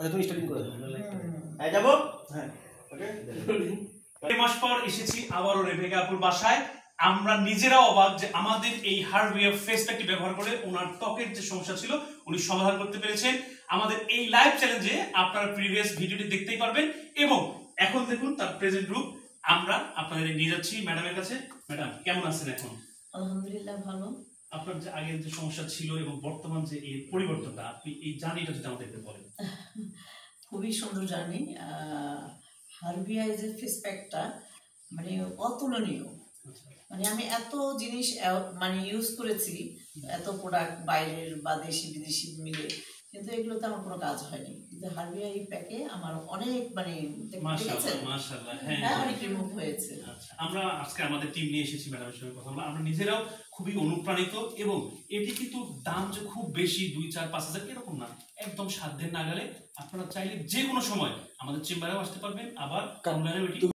আচ্ছা তুমি স্টার্টিং করে দাও। হ্যাঁ যাব। হ্যাঁ ওকে। 2 মাস পর এসেছি আবারও রেবেকা আপুর বাসায়। আমরা নিজেরাও অবাক যে আমাদের এই হার্বিয়ার ফেস প্যাকটি ব্যবহার করে ওনার ত্বকের যে সমস্যা ছিল উনি সমাধান করতে পেরেছেন। আমাদের এই লাইভ চ্যালেঞ্জে আপনারা প্রিভিয়াস ভিডিওটি দেখতেই পারবেন এবং এখন দেখুন তার প্রেজেন্ট রূপ। আমরা আপনাদের নিয়ে যাচ্ছি ম্যাডামের কাছে। ম্যাডাম কেমন আছেন এখন? আলহামদুলিল্লাহ ভালো। আপনার যে আগের যে সমস্যা ছিল এবং বর্তমান যে এই পরিবর্তনটা, আপনি এই জার্নিটা যদি আমাদেরকে বলেন। খুবই সুন্দর জার্নি। হার্বিয়া যে ফেস প্যাকটা মানে অতুলনীয়। মানে আমি এত জিনিস মানে ইউজ করেছি, এত প্রোডাক্ট বাইরের বা দেশি বিদেশি মিলে, কিন্তু এগুলোতে আমার কোনো কাজ হয়নি। কিন্তু হার্বিয়া এই প্যাকে আমার অনেক মানে মাশাআল্লাহ হ্যাঁ অনেক রিমুভ হয়েছে। আচ্ছা, আমরা আজকে আমাদের টিম নিয়ে এসেছি ম্যাডামের সঙ্গে কথা বলবো। আমরা নিজেরাও খুবই অনুপ্রাণিত এবং এটি কিন্তু দাম যে খুব বেশি 2-4-5 হাজার এরকম না, একদম সাধ্যের নাগালে। আপনারা চাইলে যে কোনো সময় আমাদের চেম্বারেও আসতে পারবেন, আবার অনলাইনেও এটি